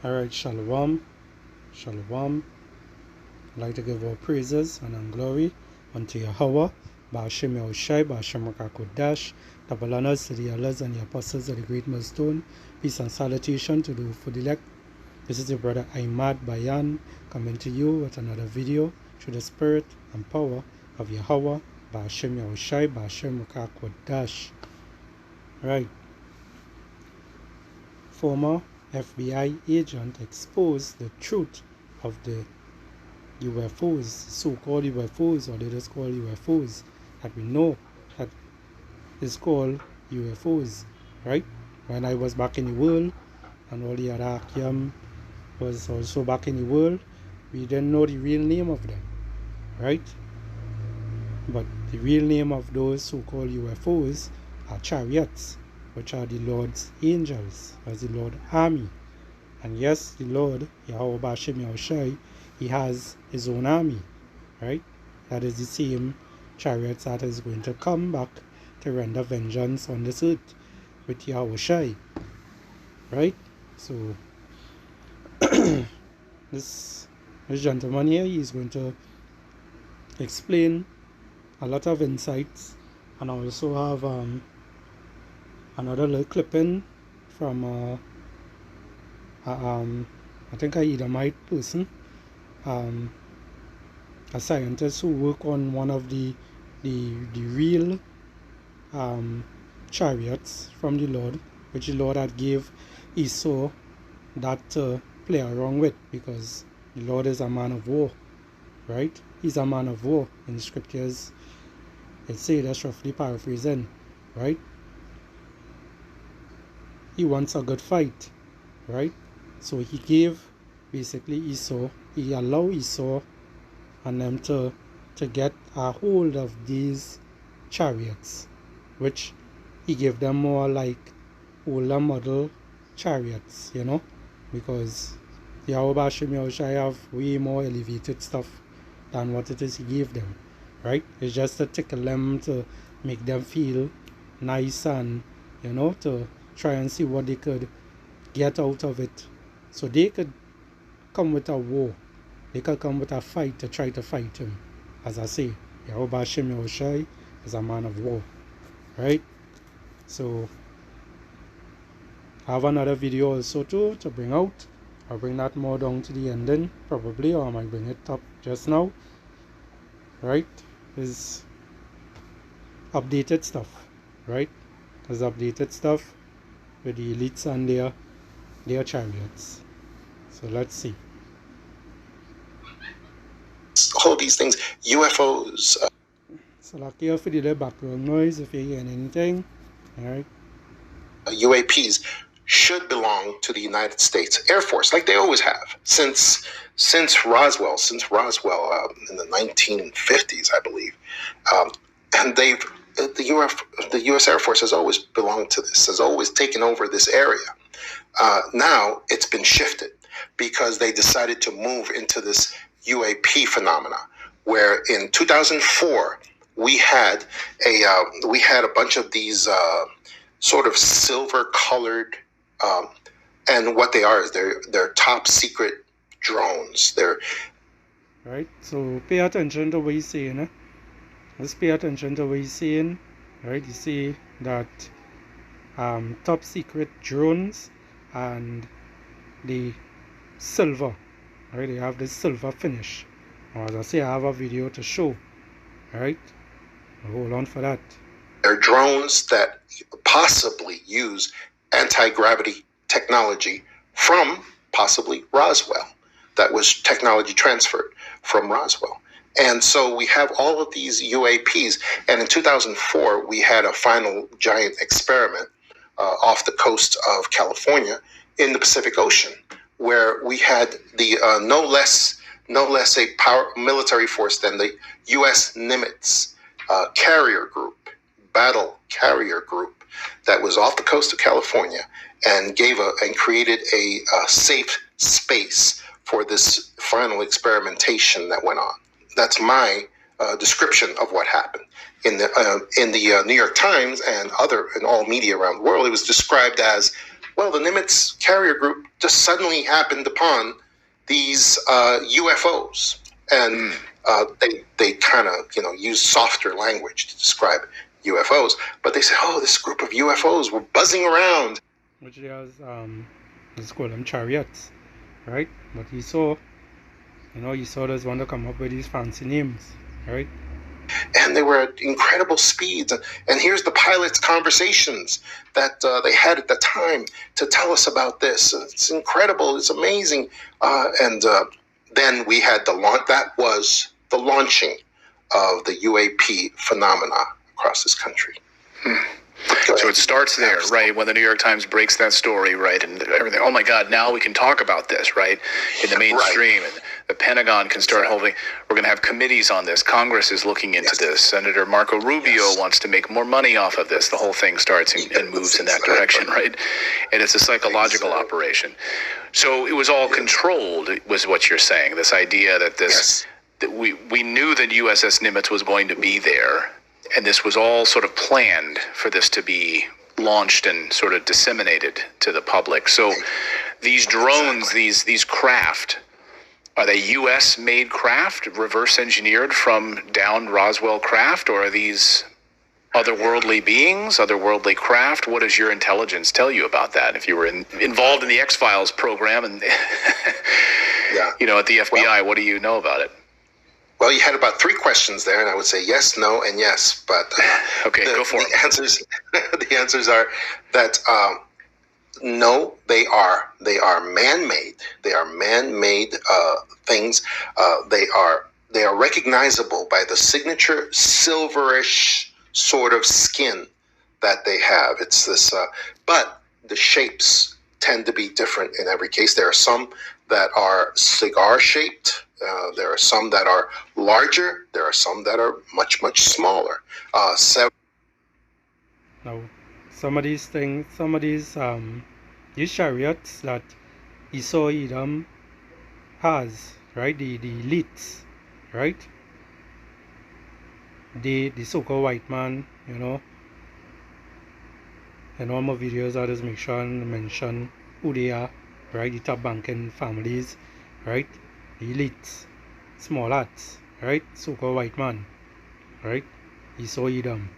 Alright, Shalom, Shalom. I'd like to give all praises and glory unto Yahweh, Ba'ashem Yahushai, Ba'ashem Rakakodash, double honors to the elders and the apostles of the great millstone. Peace and salutation to the food elect. This is your brother Ahmad Bayan coming to you with another video through the spirit and power of Yahweh, Ba'ashem Yahushai, Ba'ashem Rakakodash. Right. Former FBI agent exposed the truth of the UFOs, so-called UFOs, or they just call UFOs, that we know that is called UFOs, right? When I was back in the world, and all the other Akim was also back in the world, we didn't know the real name of them, right? But the real name of those so-called UFOs are chariots, which are the Lord's angels, as the Lord army. And yes, the Lord, Yahweh Ba'ashem Yahushai, he has his own army, right? That is the same chariots that is going to come back to render vengeance on this earth with Yahushai, right? So, this gentleman here, he is going to explain a lot of insights, and I also have another little clipping from I think a Edomite person, a scientist who worked on one of the real chariots from the Lord, which the Lord had gave Esau that to play around with, because the Lord is a man of war, right? He's a man of war. In the scriptures, it say, that's roughly paraphrasing, right? He wants a good fight, right? So he gave basically Esau, he allowed Esau and them to get a hold of these chariots, which he gave them more like older model chariots, you know, because the Yahweh Ba'ashem Yahushai have way more elevated stuff than what it is he gave them, right? It's just to tickle them, to make them feel nice, and, you know, to try and see what they could get out of it. So they could come with a war. They could come with a fight to try to fight him. As I say, Yahweh Ba'ashem Yahushai is a man of war, right? So I have another video also too to bring out. I'll bring that more down to the ending probably, or I might bring it up just now, right? Is updated stuff, right? There's updated stuff with the elites and their chariots. So let's see. All these things, UFOs. So like here for the background noise, if you're hearing anything, all right. UAPs should belong to the United States Air Force, like they always have since Roswell, in the 1950s, I believe, and the U.S. Air Force has always belonged to this, has always taken over this area. Now it's been shifted because they decided to move into this UAP phenomena, where in 2004 we had a bunch of these sort of silver-colored, and what they are is they're top secret drones. They're right. So pay attention to what he's saying. Let's pay attention to what he's saying. Right. You see that top secret drones and the silver. Right. They have this silver finish. Or as I say, I have a video to show. Right. Hold on for that. They're drones that possibly use anti-gravity technology from possibly Roswell. That was technology transferred from Roswell. And so we have all of these UAPs. And in 2004, we had a final giant experiment off the coast of California in the Pacific Ocean, where we had the no less a military force than the U.S. Nimitz carrier group, battle carrier group, that was off the coast of California and created a safe space for this final experimentation that went on. That's my description of what happened. In the New York Times and all media around the world, it was described as Well, the Nimitz carrier group just suddenly happened upon these UFOs, and they kind of use softer language to describe UFOs, but they said, oh, this group of UFOs were buzzing around, which they has let's call them chariots, right? But you saw those one to come up with these fancy names, right? And they were at incredible speeds. And here's the pilot's conversations that they had at the time to tell us about this. It's incredible. It's amazing. And then we had the launch. That was the launching of the UAP phenomena across this country. So it starts there, right? When the New York Times breaks that story, right, and everything. Oh my God! Now we can talk about this, right, in the mainstream, and the Pentagon can start holding. We're going to have committees on this. Congress is looking into this. Senator Marco Rubio wants to make more money off of this. The whole thing starts and moves in that direction, right? And it's a psychological operation. So it was all controlled, was what you're saying. This idea that that we knew that USS Nimitz was going to be there. And this was all sort of planned for this to be launched and sort of disseminated to the public. So these drones, these craft, are they U.S.-made craft, reverse-engineered from downed Roswell craft, or are these otherworldly beings, otherworldly craft? What does your intelligence tell you about that? If you were involved in the X-Files program and at the FBI, what do you know about it? Well, you had about 3 questions there, and I would say yes, no, and yes. But okay, go for it. The answers are that no, they are man-made. They are man-made things. They are recognizable by the signature silverish sort of skin that they have. It's this, but the shapes tend to be different in every case. There are some that are cigar-shaped. There are some that are larger. There are some that are much, much smaller. Now, some of these chariots that Esau Edom has, right? The elites, right? The so-called white man, in all my videos I just make sure and mention who they are, right? The top banking families, right? The elites, small hats, right? So-called white man, right? Esau Edom.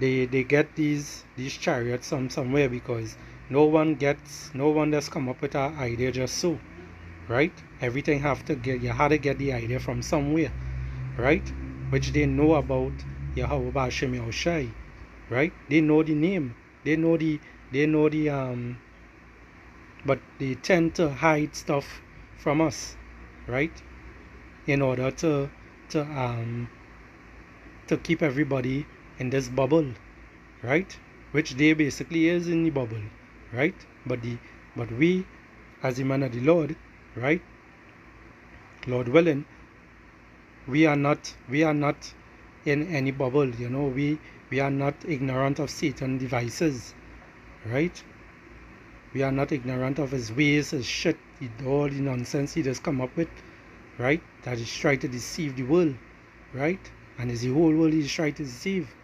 They get these chariots somewhere because no one just come up with an idea just so, right? Everything you had to get the idea from somewhere, right? Which they know about Yahweh B'Shem Yahushai, right? They know the name, they know the but they tend to hide stuff from us, right? In order to keep everybody in this bubble, right? Which they basically is in the bubble, right? But we, as the man of the Lord, right? Lord willing, we are not in any bubble, we are not ignorant of Satan's devices, right? We are not ignorant of his ways, his shit, all the nonsense he just come up with, right? That is trying to deceive the world, right? And it's the whole world he's trying to deceive,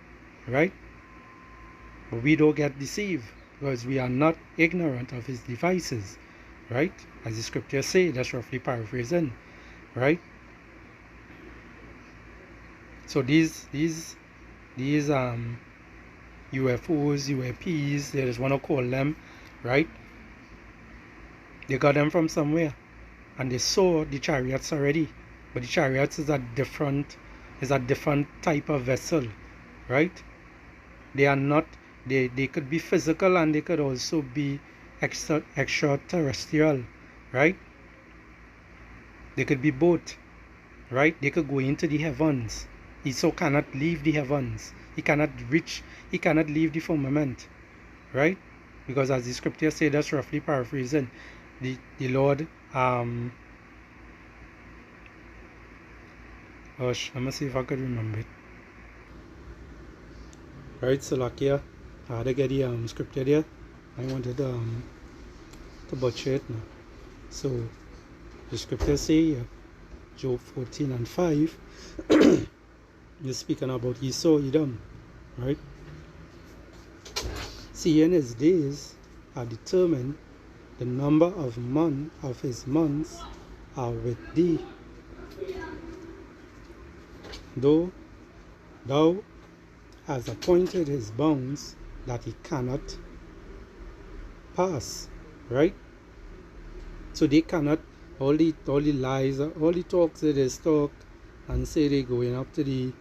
right? But we don't get deceived because we are not ignorant of his devices, right? As the scriptures say, that's roughly paraphrasing, right? So these UFOs, UAPs, they just want to call them, right? They got them from somewhere, and they saw the chariots already. But the chariots is a different type of vessel, right? They are not. They could be physical and they could also be extraterrestrial, right? They could be both, right? They could go into the heavens. Esau cannot leave the heavens. He cannot leave the firmament, right? Because as the scripture say, that's roughly paraphrasing, the Lord, gosh, let me see if I could remember it. Right, so like here, I had to get the scripture there. I wanted to butcher it now. So the scripture say here, Job 14:5, you're speaking about Esau Edom, right? See, in his days, are determined, the number of his months are with thee. Though thou hast appointed his bounds that he cannot pass. Right? So they cannot, all the lies, all the talks that they talk and say they going up to the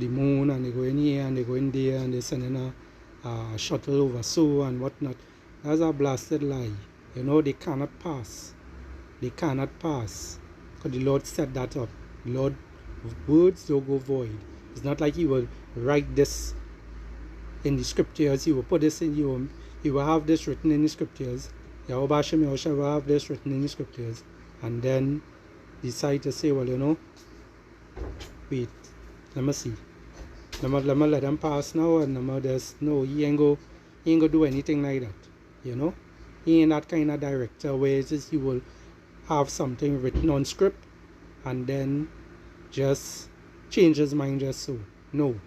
moon, and they go in here and they go in there and they sending a shuttle over so and whatnot. That's a blasted lie. You know, they cannot pass. They cannot pass. Because the Lord set that up. The Lord, words don't go void. It's not like he will write this in the scriptures. He will put this in, he will have this written in the scriptures. Yahweh Hashem Yahushua will have this written in the scriptures. And then decide to say, well, you know, wait, let me see. Let me let them pass now, and let me just, no, he ain't go do anything like that. You know? He ain't that kind of director where it's just he will have something written on script and then just change his mind just so. No.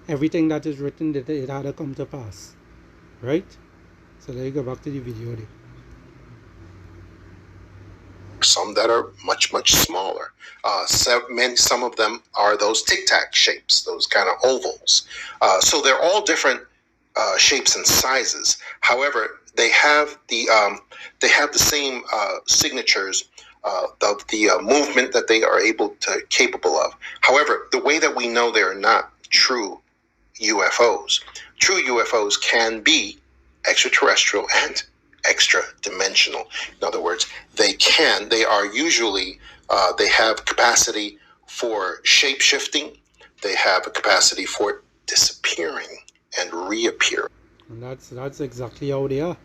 Everything that is written, it had to come to pass. Right? So let me go back to the video there. Some that are much, much smaller. Some of them are those tic-tac shapes, those kind of ovals. So they're all different shapes and sizes. However, they have the same signatures of the movement that they are capable of. However, the way that we know they are not true UFOs. True UFOs can be extraterrestrial and extra dimensional. In other words, they are usually, they have capacity for shape shifting. They have a capacity for disappearing and reappearing. And that's exactly how they are.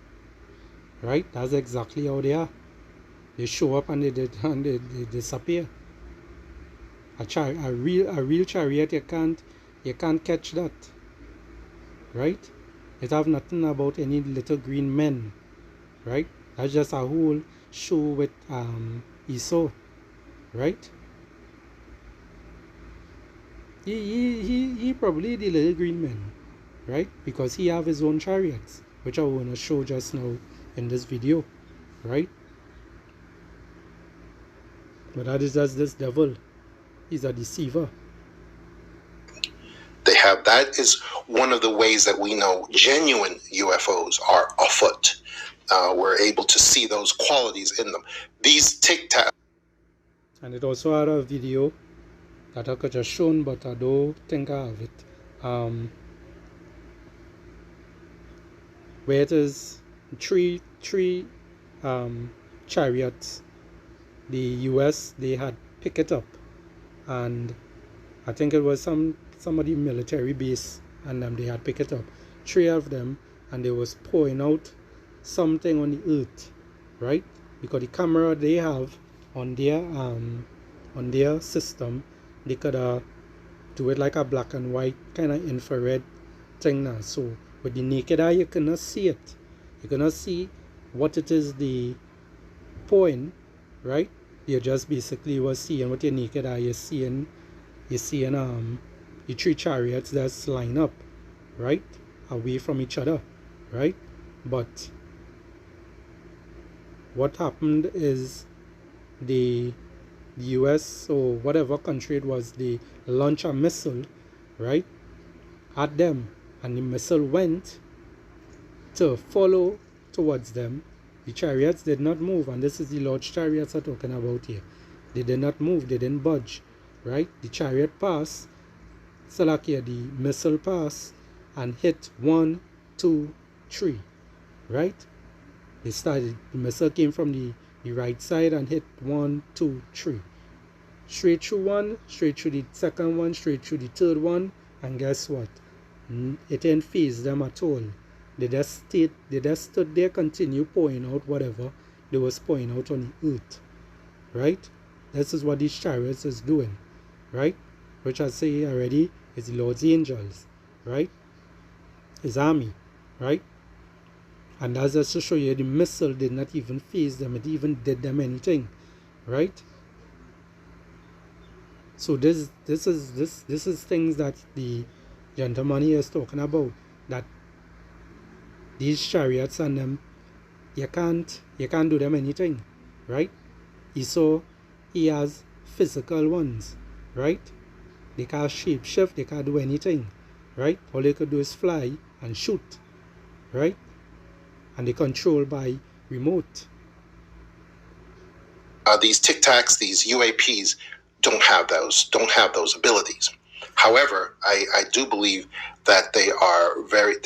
Right? That's exactly how they are. They show up and they disappear. A real chariot, you can't catch that. Right? It have nothing about any little green men. Right? That's just a whole show with Esau. Right? He probably the little green man. Right? Because he have his own chariots, which I want to show just now in this video. Right? But that is just this devil. He's a deceiver. That is one of the ways that we know genuine UFOs are afoot. We're able to see those qualities in them. These tic-tac. And it also had a video that I could just shown, but I don't think I have it. Where it is three chariots. The US, they had picked it up, and I think it was somebody military base, and they had picked it up, 3 of them, and they was pouring out something on the earth, right? Because the camera they have on their system, they could do it like a black and white kind of infrared thing now. So with the naked eye, you cannot see it. You cannot see what it is the point, right? You just basically was seeing with your naked eye. You're seeing the 3 chariots that's line up, right, away from each other, right? But what happened is the US or whatever country it was, they launched a missile, right, at them, and the missile went to follow towards them. The chariots did not move, and this is the large chariots I'm talking about here. They did not move, they didn't budge, right? The chariot passed, so like here, the missile passed and hit 1, 2, 3, right? The missile came from the right side and hit 1, 2, 3. Straight through one, straight through the second one, straight through the third one, and guess what? It didn't faze them at all. They just stood there, continue pouring out whatever they was pouring out on the earth, right? This is what these chariots is doing, right? Which I say already is the Lord's angels, right? His army, right? And that's just to show you the missile did not even faze them, it even did them anything, right? So this is things that the gentleman here is talking about, that these chariots and them, you can't do them anything, right? Esau, he has physical ones, right? They can't shape shift, they can't do anything, right? All they could do is fly and shoot, right? And they control by remote. These Tic Tacs, these UAPs, don't have those abilities. However, I do believe that they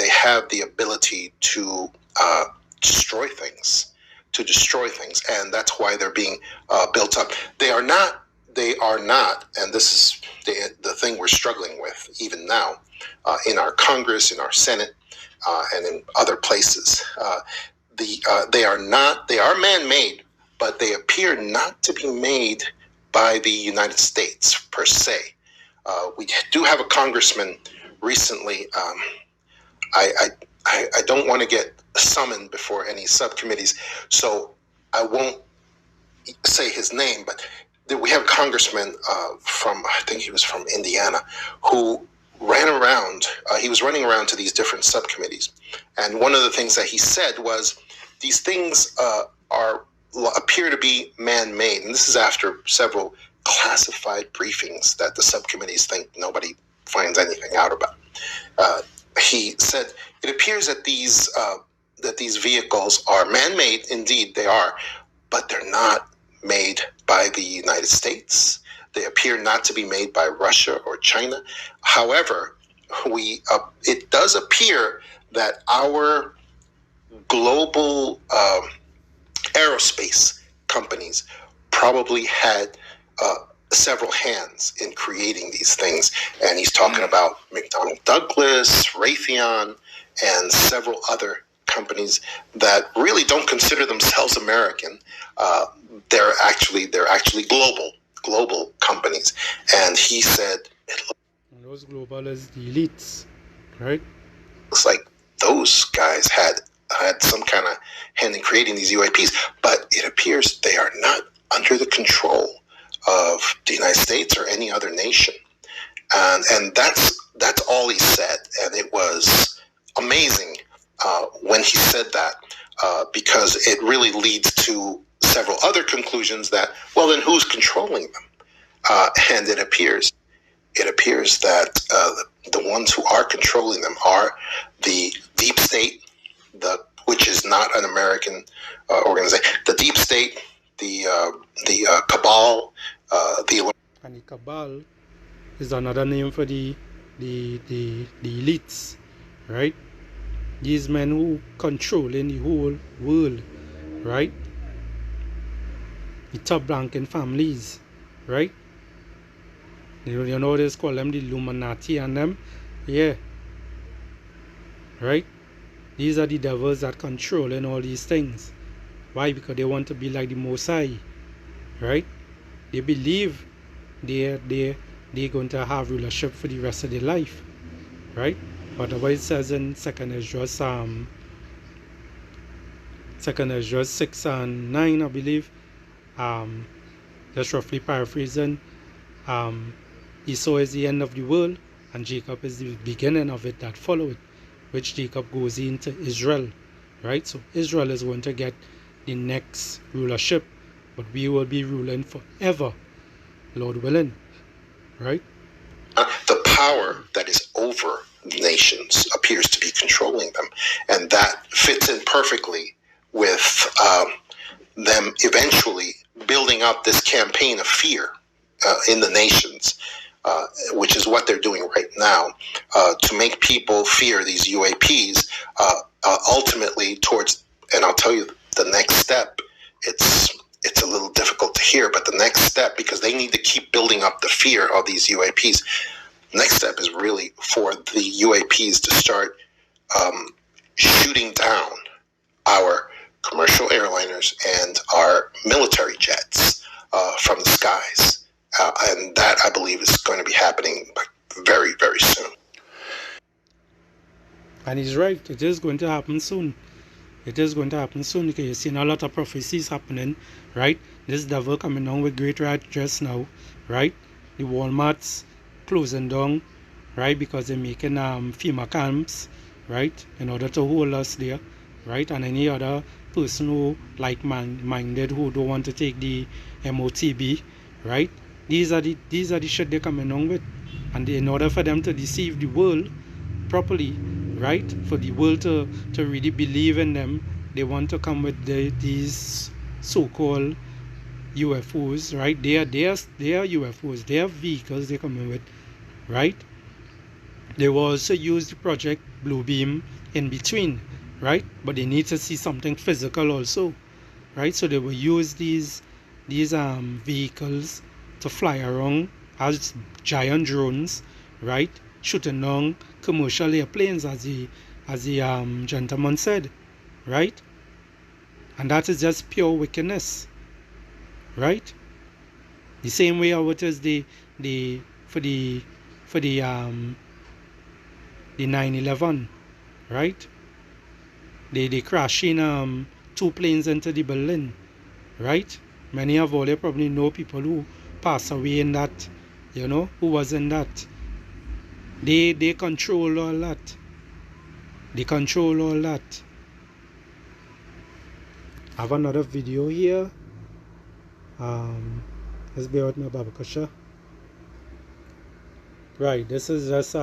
have the ability to destroy things, and that's why they're being built up. They are not, and this is the thing we're struggling with even now in our Congress, in our Senate, and in other places. They are man-made, but they appear not to be made by the United States per se. We do have a congressman recently. I don't want to get summoned before any subcommittees, so I won't say his name, but we have a congressman I think he was from Indiana, who ran around. He was running around to these different subcommittees, and one of the things that he said was, these things appear to be man-made, and this is after several classified briefings that the subcommittees think nobody finds anything out about. He said it appears that these vehicles are man-made. Indeed, they are, but they're not made by the United States. They appear not to be made by Russia or China. However, it does appear that our global aerospace companies probably had several hands in creating these things. And he's talking about McDonnell Douglas, Raytheon, and several other companies that really don't consider themselves American. They're actually global companies. And he said, and those global is the elites, right? Looks like those guys had some kind of hand in creating these UAPs, but it appears they are not under the control of the United States or any other nation. And that's all he said. And it was amazing when he said that, because it really leads to several other conclusions that, well, then who's controlling them? And it appears that the ones who are controlling them are the deep state, which is not an American organization. The deep state, the cabal, and the cabal is another name for the elites, right? These men who control in the whole world, right? The top ranking families, right? You know they call them the Illuminati and them, yeah, right? These are the devils that control and all these things. Why? Because they want to be like the Most High, right? They believe they're going to have rulership for the rest of their life, right? Whatever it says in 2nd Ezra 6 and 9, I believe, just roughly paraphrasing, Esau is the end of the world, and Jacob is the beginning of it that follow it, which Jacob goes into Israel, right? So Israel is going to get the next rulership, but we will be ruling forever, Lord willing, right? The power that is over nations appears to be controlling them, and that fits in perfectly with them eventually building up this campaign of fear in the nations, which is what they're doing right now, to make people fear these UAPs, ultimately towards, and I'll tell you the next step, it's a little difficult to hear, but the next step, because they need to keep building up the fear of these UAPs, next step is really for the UAPs to start shooting down our commercial airliners and our military jets from the skies. And that, I believe, is going to be happening very, very soon. And he's right. It is going to happen soon. It is going to happen soon, because you're seeing a lot of prophecies happening, right? This devil coming down with great rat just now, right? The Walmarts closing down, right? Because they're making FEMA camps, right, in order to hold us there, right, and any other person who like-minded who don't want to take the MOTB, right. These are the shit they're coming on with, and in order for them to deceive the world properly, right, for the world to really believe in them, they want to come with these so-called UFOs, right. They are UFOs, they are vehicles they're coming with, right. They will also use the Project Bluebeam in between, right, but they need to see something physical also, right. So they will use these vehicles to fly around as giant drones, right, shooting down commercial airplanes, as the gentleman said, right. And that is just pure wickedness, right. The same way how it is for the 9/11, right. They crashing 2 planes into the building, right. Many of all, you probably know people who passed away in that, who was in that. They control all that. They control all that. I have another video here. Let's bear with me, Babakasha. Right, this is just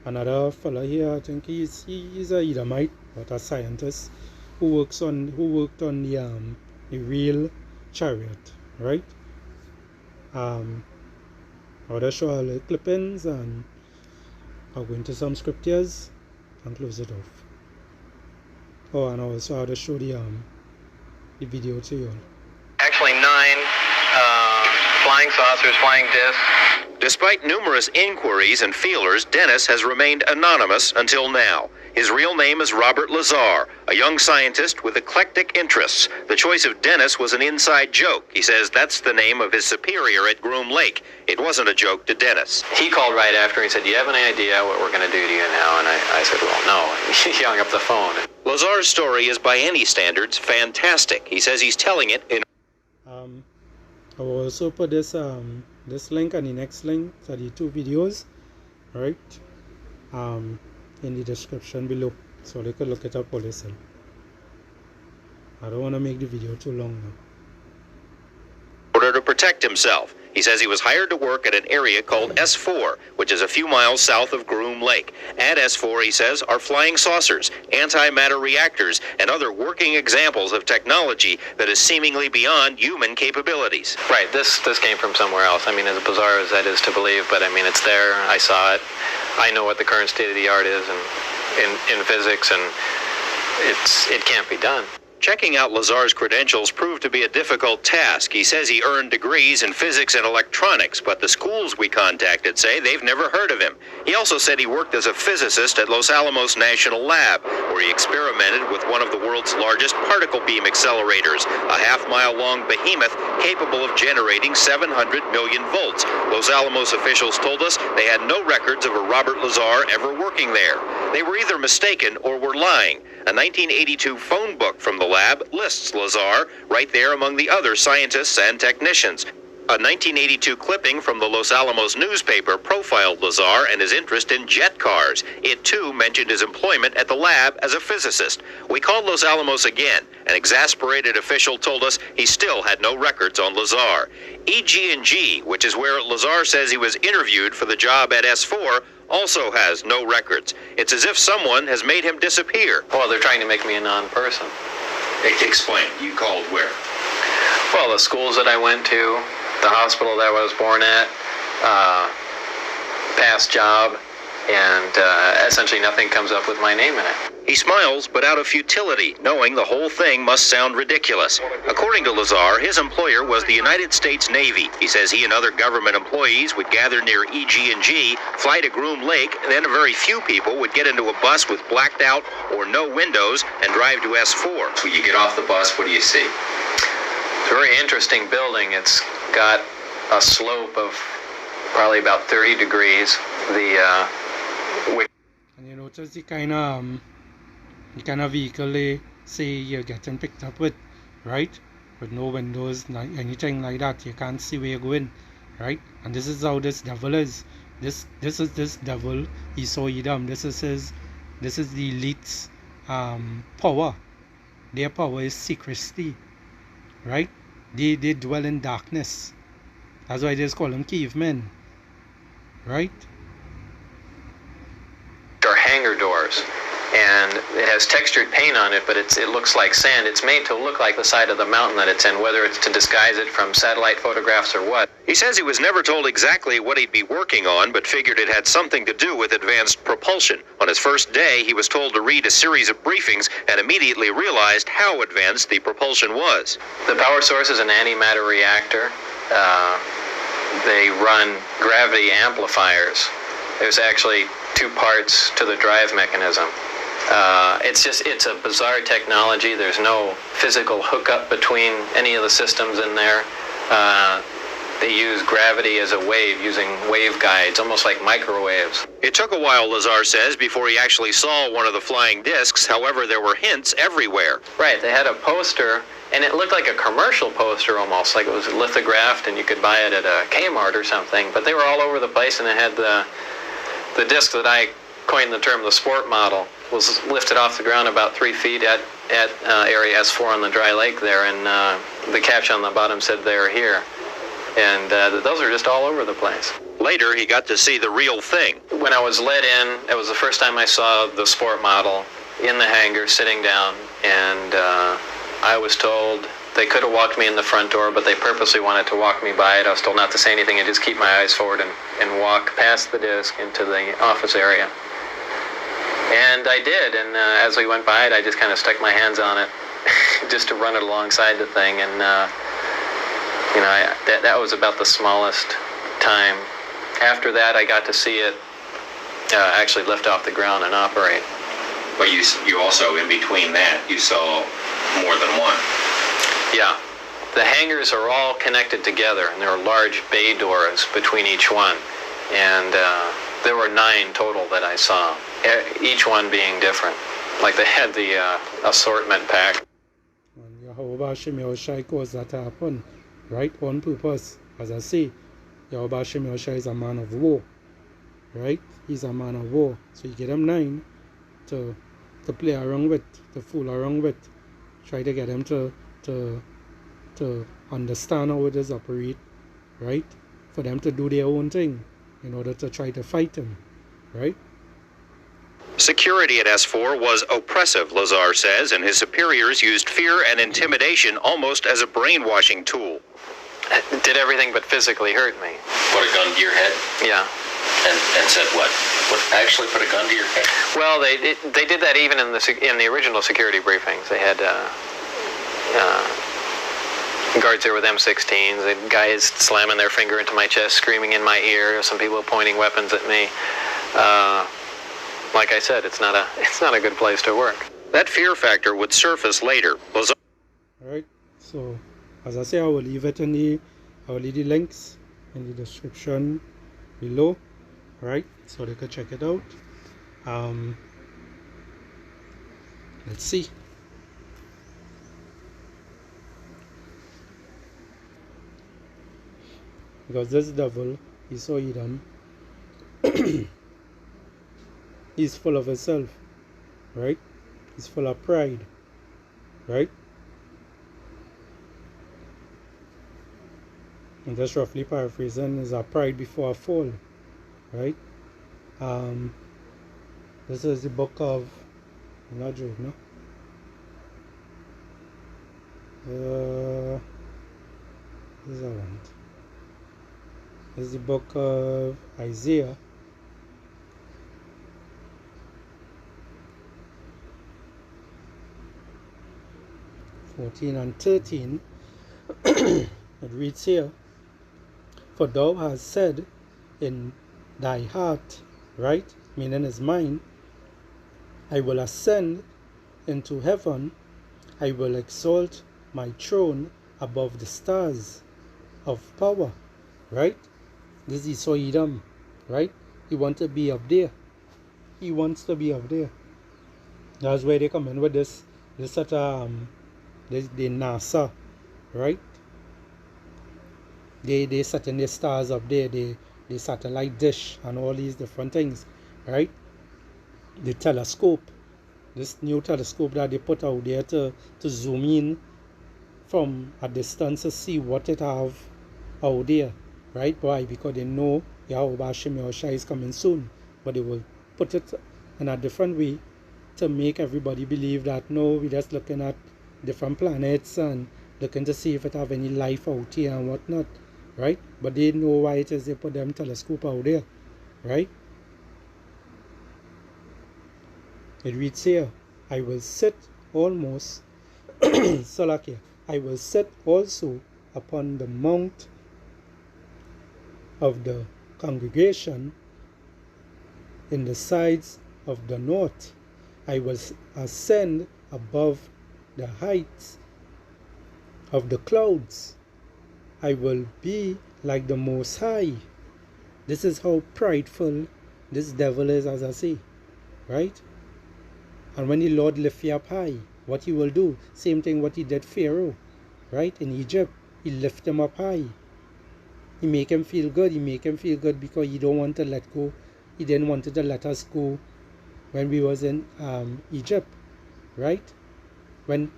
another fella here. I think he's a Edomite, but a scientist who worked on the real chariot, right. I'll just show all the clippings, and I'll go into some scriptures and close it off. Oh, and also I'll just show the video to you all. Actually 9 flying saucers, flying discs. Despite numerous inquiries and feelers, Dennis has remained anonymous until now. His real name is Robert Lazar, a young scientist with eclectic interests. The choice of Dennis was an inside joke. He says that's the name of his superior at Groom Lake. It wasn't a joke to Dennis. He called right after. He said, "Do you have any idea what we're going to do to you now?" And I said, "Well, no." And he hung up the phone. Lazar's story is by any standards fantastic. He says he's telling it in... I will also put this link and the next link for the 2 videos, right, in the description below, so they could look it up for themselves. I don't want to make the video too long now. In order to protect himself. He says he was hired to work at an area called S4, which is a few miles south of Groom Lake. At S4, he says, are flying saucers, antimatter reactors, and other working examples of technology that is seemingly beyond human capabilities. Right, this came from somewhere else. I mean, as bizarre as that is to believe, but I mean, it's there. I saw it. I know what the current state of the art is in physics, and it can't be done. Checking out Lazar's credentials proved to be a difficult task. He says he earned degrees in physics and electronics, but the schools we contacted say they've never heard of him. He also said he worked as a physicist at Los Alamos National Lab, where he experimented with one of the world's largest particle beam accelerators, a half-mile-long behemoth capable of generating 700 million volts. Los Alamos officials told us they had no records of a Robert Lazar ever working there. They were either mistaken or were lying. A 1982 phone book from the lab lists Lazar right there among the other scientists and technicians. A 1982 clipping from the Los Alamos newspaper profiled Lazar and his interest in jet cars. It, too, mentioned his employment at the lab as a physicist. We called Los Alamos again. An exasperated official told us he still had no records on Lazar. EG&G, which is where Lazar says he was interviewed for the job at S4, also has no records. It's as if someone has made him disappear. Well, they're trying to make me a non-person. Explain. You called where? Well, the schools that I went to, the hospital that I was born at, past job, and essentially nothing comes up with my name in it. He smiles, but out of futility, knowing the whole thing must sound ridiculous. According to Lazar, his employer was the United States Navy. He says he and other government employees would gather near EG&G, fly to Groom Lake, and then a very few people would get into a bus with blacked out or no windows and drive to S4. When you get off the bus, what do you see? It's a very interesting building. It's got a slope of probably about 30 degrees. And you notice the kind of vehicle they say you're getting picked up with, right? With no windows, anything like that. You can't see where you're going, right? And this is how this devil is. This is this devil, Esau Edom. This is his This is the elite's power. Their power is secrecy, right? They dwell in darkness. That's why they just call them cavemen, right? Are hangar doors, and it has textured paint on it, but it looks like sand. It's made to look like the side of the mountain that it's in, whether it's to disguise it from satellite photographs or what. He says he was never told exactly what he'd be working on, but figured it had something to do with advanced propulsion. On his first day, he was told to read a series of briefings and immediately realized how advanced the propulsion was. The power source is an antimatter reactor. They run gravity amplifiers. There's actually 2 parts to the drive mechanism. It's a bizarre technology. There's no physical hookup between any of the systems in there. They use gravity as a wave, using waveguides, almost like microwaves. It took a while, Lazar says, before he actually saw one of the flying discs. However, there were hints everywhere. Right, they had a poster, and it looked like a commercial poster almost, like it was lithographed and you could buy it at a Kmart or something, but they were all over the place, and it had the disc that I coined the term the sport model was lifted off the ground about 3 feet at area S4 on the dry lake there, and the caption on the bottom said "They're here," and those are just all over the place. Later, he got to see the real thing. When I was let in, it was the first time I saw the sport model in the hangar sitting down, and I was told they could have walked me in the front door, but they purposely wanted to walk me by it. I was told not to say anything and just keep my eyes forward and walk past the disc into the office area. And I did, and as we went by it, I just kind of stuck my hands on it just to run it alongside the thing, and that was about the smallest time. After that, I got to see it actually lift off the ground and operate. But you also, in between that, you saw more than one. Yeah. The hangars are all connected together, and there are large bay doors between each one. And there were 9 total that I saw, each one being different. Like they had the assortment pack. And Yahweh Hashem Yahushai caused that to happen, right? On purpose. As I say, Yahweh Hashem Yahushai is a man of war, right? He's a man of war. So you get them 9 to play around with, to fool around with. Try to get them to understand how it is operate, right? For them to do their own thing in order to try to fight him, right? Security at S4 was oppressive, Lazar says, and his superiors used fear and intimidation almost as a brainwashing tool. It did everything but physically hurt me. Put a gun to your head? Yeah. And said what? Actually put a gun to your head? Well, they did that even in the original security briefings. They had guards there with M16s, and guys slamming their finger into my chest, screaming in my ear. Some people pointing weapons at me. Like I said, it's not a good place to work. That fear factor would surface later. All right. So, as I say, I will leave the links in the description below. Right, so they could check it out. Let's see. Because this devil, he's so hidden. He's full of himself, right? He's full of pride, right? And just roughly paraphrasing is a pride before a fall. Right? This is the book of, I'm not joking, no? This is one. This is the book of Isaiah. And 13. It reads here, "For thou hast said in thy heart," right, meaning his mind, "I will ascend into heaven, I will exalt my throne above the stars of power," right? This is so Edom, right? He wants to be up there. He wants to be up there. That's why they come in with this sort of the NASA, right? They setting their stars up there, the satellite dish and all these different things, right? the telescope, this new telescope that they put out there to zoom in from a distance to see what it have out there, right? Why? Because they know Yahweh Hashem Yahushua is coming soon, but they will put it in a different way to make everybody believe that no, we're just looking at different planets and looking to see if it have any life out here and whatnot, right? But they know why it is they put them telescope out there, right? It reads here, I will sit almost Salakia, I will sit also upon the mount of the congregation in the sides of the north. I will ascend above the heights of the clouds. I will be like the Most High. This is how prideful this devil is, as I say, right? And when the Lord lift you up high, what he will do, same thing what he did Pharaoh, right? In Egypt, he lift him up high. He make him feel good. He make him feel good because he don't want to let go. He didn't want to let us go when we was in Egypt, right? When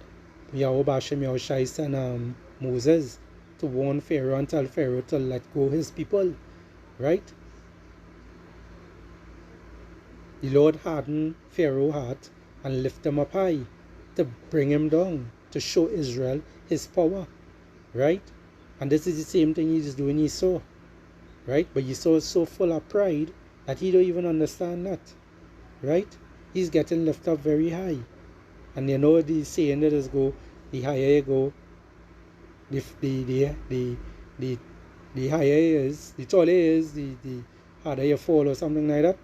Yahweh Hashem Yahushua sent Moses to warn Pharaoh and tell Pharaoh to let go his people, right? The Lord hardened Pharaoh's heart and lift him up high to bring him down, to show Israel his power, right? And this is the same thing he's doing Esau, right? But Esau is so full of pride that he don't even understand that, right? He's getting lifted up very high. And you know the saying that is go, the higher you go, the higher is, the taller is, the harder you fall or something like that.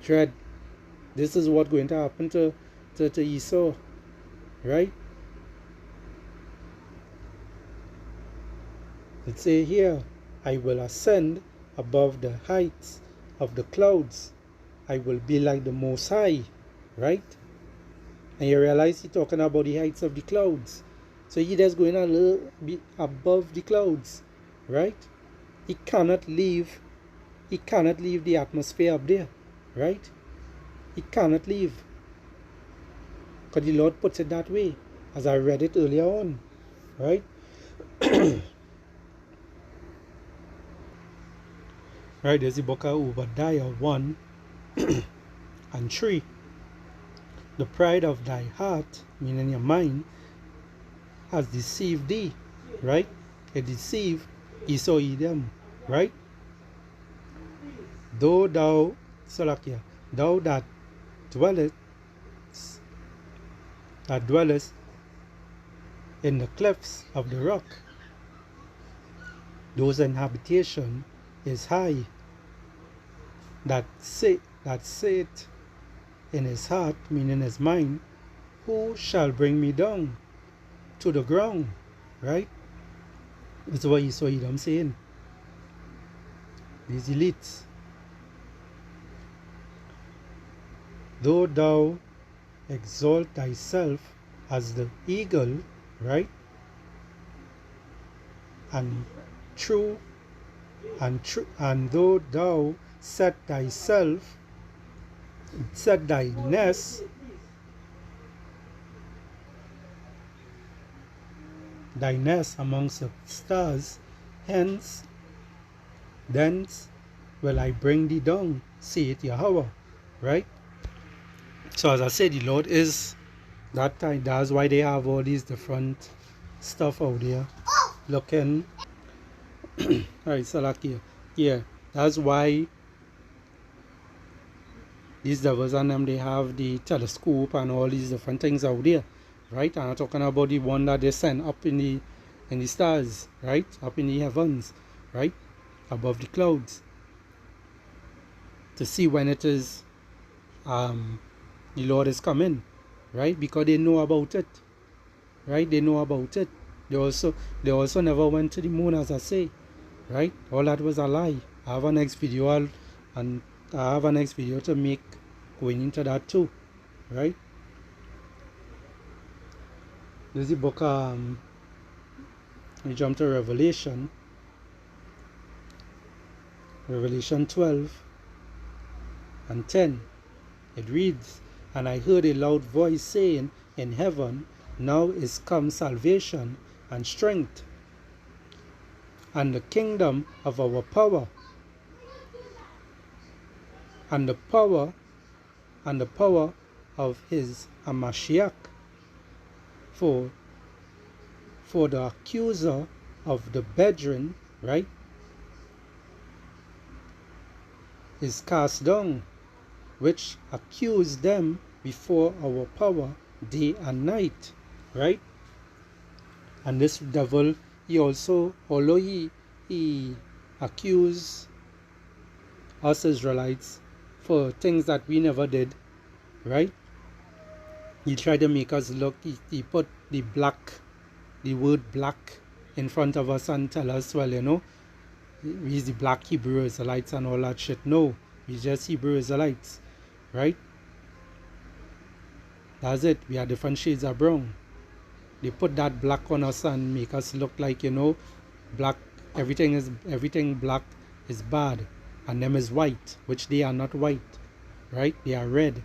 Dread. This is what's going to happen to Esau, right? It says here, I will ascend above the heights of the clouds. I will be like the Most High, right? And you realize he's talking about the heights of the clouds. So he just going a little bit above the clouds, right? He cannot leave the atmosphere up there, right? He cannot leave. Because the Lord puts it that way, as I read it earlier on, right? Right, there's the book of Obadiah 1 and 3. The pride of thy heart, meaning your mind, has deceived thee, right? It deceived Esau Edom, right? Though thou, Salakia, thou that dwellest in the clefts of the rock, those habitation is high, that saith in his heart, meaning his mind, who shall bring me down to the ground, right? That's what Esau Edom saying. These elites. Though thou exalt thyself as the eagle, right? And though thou set thy nest amongst the stars, thence will I bring thee down, saith Yahweh, right? So as I said, the Lord is that time. That's why they have all these different stuff out there looking. Alright, Salakia. Yeah, that's why these devils and them, they have the telescope and all these different things out there, right? And I'm talking about the one that they send up in the stars, right? Up in the heavens, right? Above the clouds, to see when it is the Lord is coming, right? Because they know about it, right? They know about it. They also never went to the moon, as I say, right? All that was a lie. I have a next video to make going into that too, right? This is the book. We jump to Revelation 12 and 10. It reads, "And I heard a loud voice saying in heaven, Now is come salvation and strength, and the kingdom of our power, and the power of his Amashiach. For the accuser of the brethren," right, "is cast down, which accused them before our power day and night," right? And this devil, he also, although he accused us Israelites for things that we never did, right? He tried to make us look, he put the word black in front of us and tell us, well, you know, he's the black Hebrew Israelites and all that shit. No, we're just Hebrew Israelites, right? That's it. We are different shades of brown. They put that black on us and make us look like, you know, black, everything black is bad, and them is white, which they are not white, right? They are red.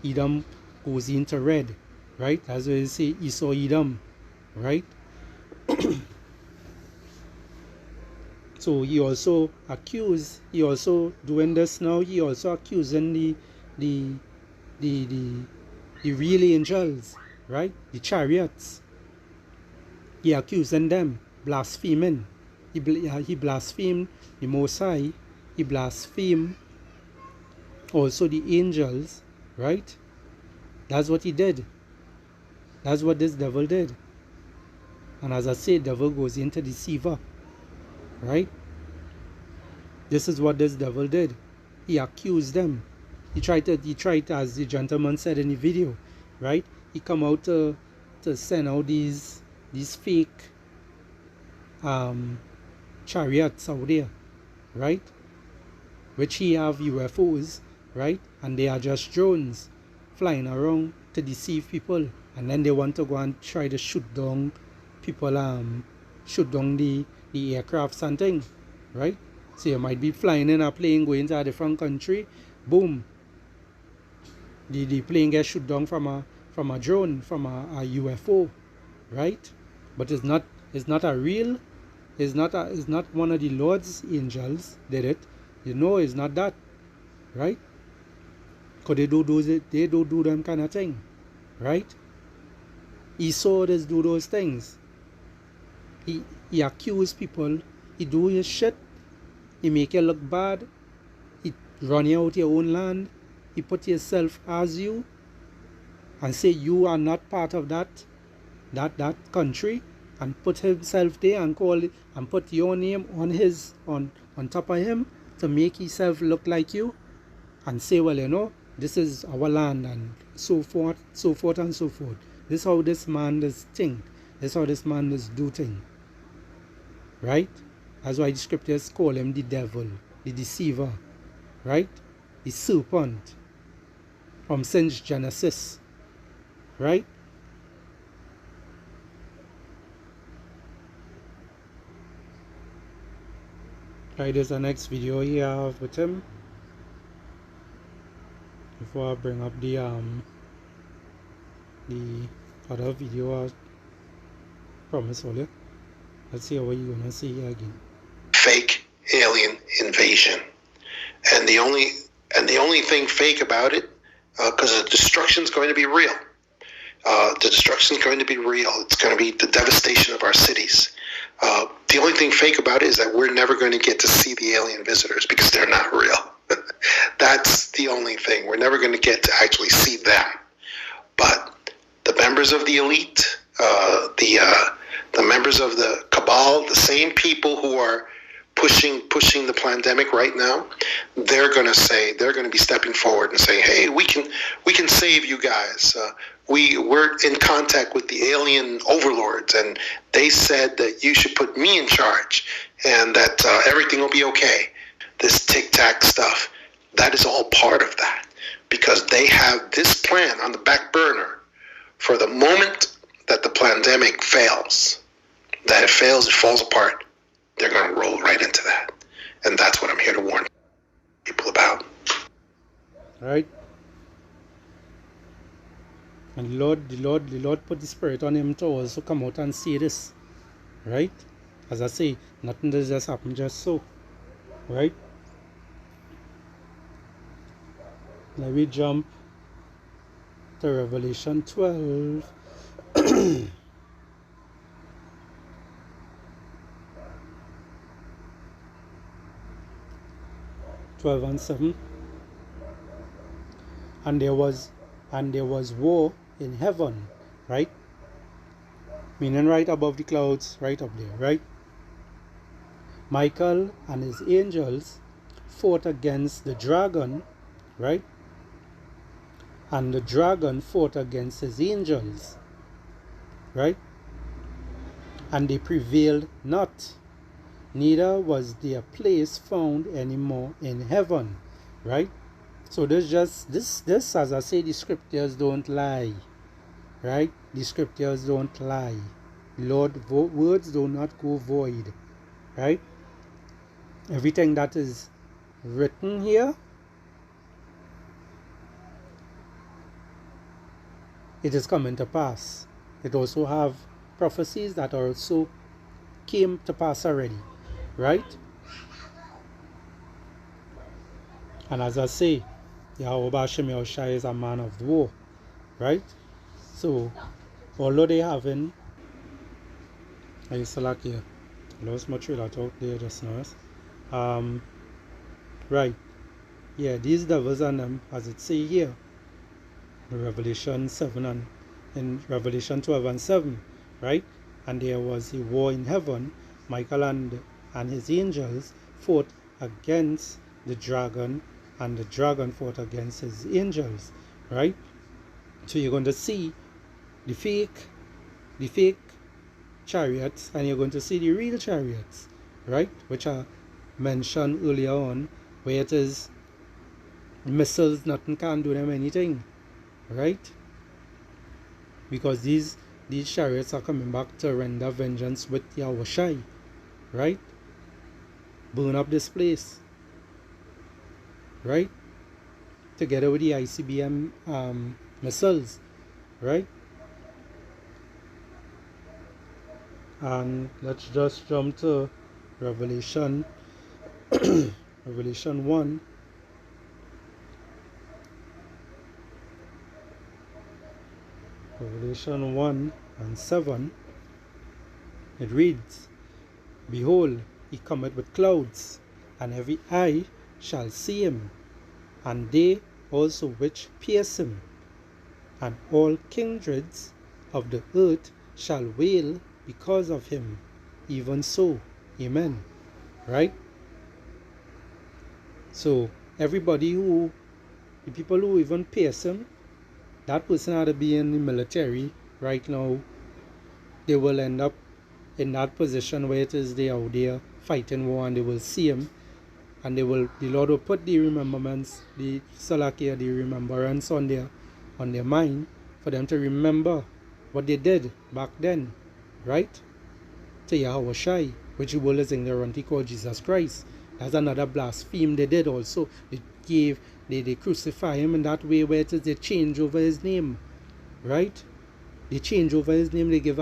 Edom goes into red, right? That's why you say Esau Edom, right? So he also doing this now, he also accusing the real angels, right? The chariots. He accusing them, blaspheming. He blasphemed the Most High. He blasphemed also the angels, right? That's what he did. That's what this devil did. And as I say, devil goes into deceiver, right? This is what this devil did. He accused them. He tried, as the gentleman said in the video, right? He come out to send out these fake chariots out there, right? Which he have UFOs, right? And they are just drones flying around to deceive people. And then they want to go and try to shoot down people, shoot down the aircrafts and things, right? So you might be flying in a plane going to a different country, boom, the plane gets shot down from a drone, from a UFO, right? But it's not one of the Lord's angels did it. You know, it's not that, right? Because they don't do them kind of thing, right? Esau does do those things. He accuse people. He do his shit. He make you look bad. He run you out your own land. He put yourself as you and say you are not part of that country, and put himself there and call it and put your name on top of him to make himself look like you, and say, well, you know, this is our land, and so forth and so forth. This is how this man does think. This is how this man does do thing. Right? That's why the scriptures call him the devil, the deceiver, right? The serpent from since Genesis, right? Right, there's the next video here with him. Before I bring up the other video I promised earlier. Let's see what you're gonna see here again. Fake alien invasion, and the only thing fake about it, because the destruction's going to be real. The destruction's going to be real. It's going to be the devastation of our cities. The only thing fake about it is that we're never going to get to see the alien visitors because they're not real. That's the only thing. We're never going to get to actually see them. But the members of the elite, the members of the cabal, the same people who are pushing the pandemic right now, they're going to be stepping forward and saying, hey, we can save you guys. We're in contact with the alien overlords, and they said that you should put me in charge, and that everything will be okay. This tic-tac stuff, that is all part of that, because they have this plan on the back burner for the moment that the pandemic fails. That it fails, it falls apart. They're going to roll right into that. And that's what I'm here to warn people about. Right? And the Lord put the Spirit on him to also come out and say this, right? As I say, nothing does just happen just so, right? Let me jump to Revelation 12. 12 and 7. And there was war in heaven, right? Meaning right above the clouds, right up there, right? Michael and his angels fought against the dragon, right? And the dragon fought against his angels, right? And they prevailed not, neither was their place found anymore in heaven, right? So this, as I say, the scriptures don't lie, right? The scriptures don't lie. Lord, words do not go void, right? Everything that is written here, it is coming to pass. It also have prophecies that also came to pass already, right? And as I say, Yahweh Bashem Yahushai is a man of war, right? So, although they haven't, I used to like here, lost my trailer out there just now. Right, yeah, these devils and them, as it say here, in Revelation 7 and in Revelation 12 and 7, right? And there was a war in heaven. Michael and his angels fought against the dragon, and the dragon fought against his angels, right? So you're going to see the fake chariots, and you're going to see the real chariots, right? Which are mentioned earlier on, where it is missiles, nothing can do them anything, right? Because these chariots are coming back to render vengeance with Yahushai, right? Burn up this place, right? Together with the ICBM missiles, right? And let's just jump to Revelation Revelation 1. Revelation 1 and 7. It reads, Behold, he cometh with clouds, and every eye shall see him, and they also which pierce him, and all kindreds of the earth shall wail because of him. Even so, amen. Right? So everybody the people who even pierce him, that person had to be in the military right now. They will end up in that position where it is they out there fighting war, and they will see him, and the Lord will put the remembrance, the salakia, the remembrance on their mind, for them to remember what they did back then, right? To Yahushai, which the world is ignorant called Jesus Christ. That's another blaspheme they did also. They crucify him in that way, where it is they change over his name, right? They change over his name. They give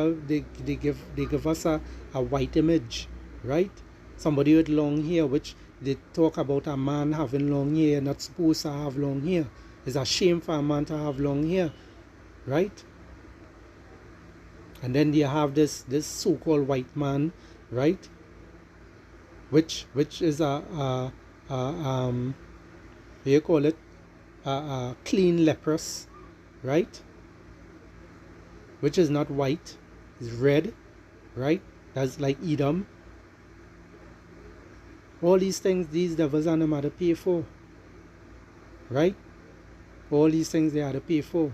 us a white image, right? Somebody with long hair, which they talk about a man having long hair, not supposed to have long hair. It's a shame for a man to have long hair, right? And then they have this so-called white man, right? Which is a what do you call it? A clean leprous, right? Which is not white, it's red, right? That's like Edom. All these things, these devils and them had to pay for, right? All these things they had to pay for.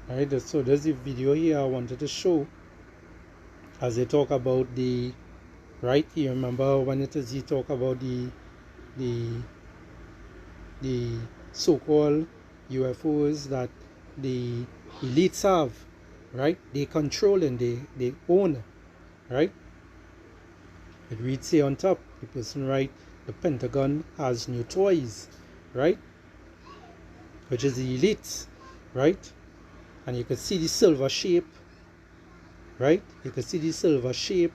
Alright, so there's the video here I wanted to show, as they talk about the, right? You remember when it is he talk about the so-called UFOs that the elites have, right? They control and they own, right? It reads here on top, the person write, the Pentagon has new toys, right? Which is the elite, right? And you can see the silver shape, right? You can see the silver shape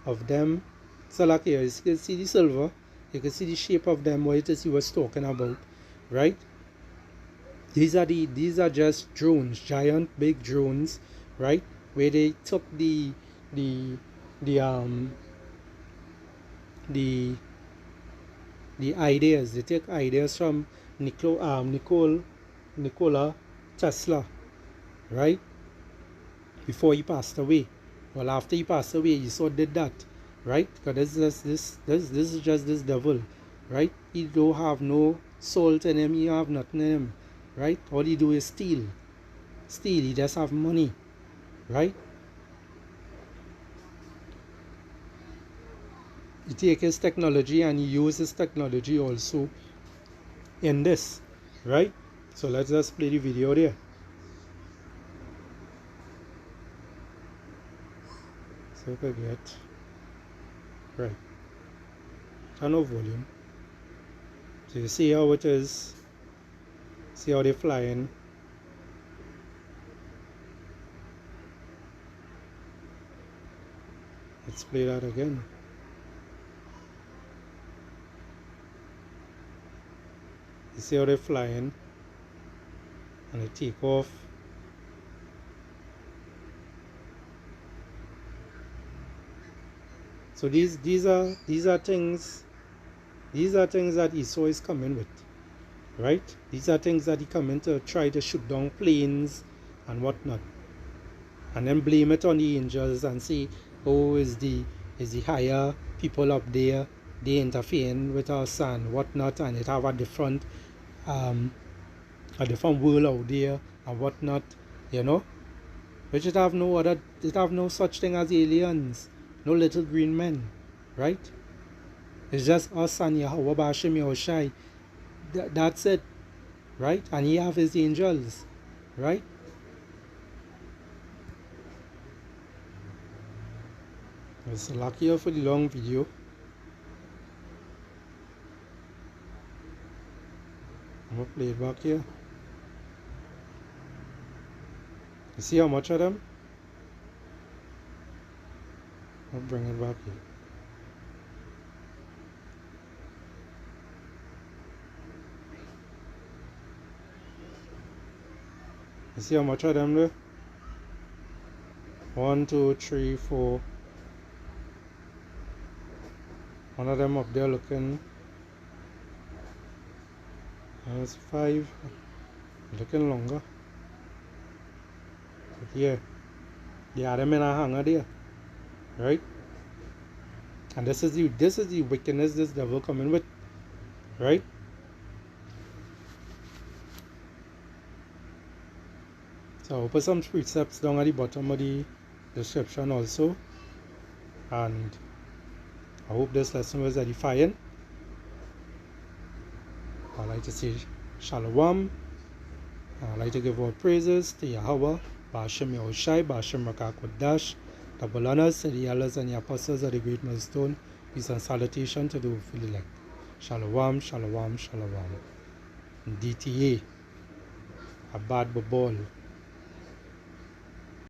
of them. So like here, you can see the silver, you can see the shape of them, what it is he was talking about, right? These are just drones, giant big drones, right? Where they took the ideas. They take ideas from Nikola Tesla, right? Before he passed away. Well, after he passed away, he so did that, right? Because this is just this devil, right? He don't have no salt in him. He have nothing in him, right? All he do is steal. He just have money, right? He take his technology and he uses technology also in this, right? So let's just play the video there. So we can get right. Turn off volume. So you see how it is. See how they're flying. Let's play that again. You see how they're flying and they take off. So these are things that Esau is coming with, right? These are things that he coming to try to shoot down planes and whatnot, and then blame it on the angels and say, oh, is the higher people up there, they interfering with us and whatnot, and it have a different world out there and whatnot, you know, which it have no such thing as aliens, no little green men, right? It's just us and Yahweh Bashim Yahushai. That's it, right? And he have his angels, right? It's lucky for the long video. I'm gonna play it back here. You see how much of them? I'll bring it back here. You see how much of them there? 1, 2, 3, 4. One of them up there looking. There's 5. Looking longer. But here, they are them in a hanger there, right? And this is the wickedness this devil coming with, right? So I'll put some precepts down at the bottom of the description also, and I hope this lesson was edifying. I'd like to say Shalom. I'd like to give all praises to Yahweh, Ba'ashem Yahushai, Ba'ashem Rakakodash, double honors to the elders and the apostles of the great millstone. Peace and salutation to the hopeful elect. Shalom, shalom, shalom. DTA, Abad Babol.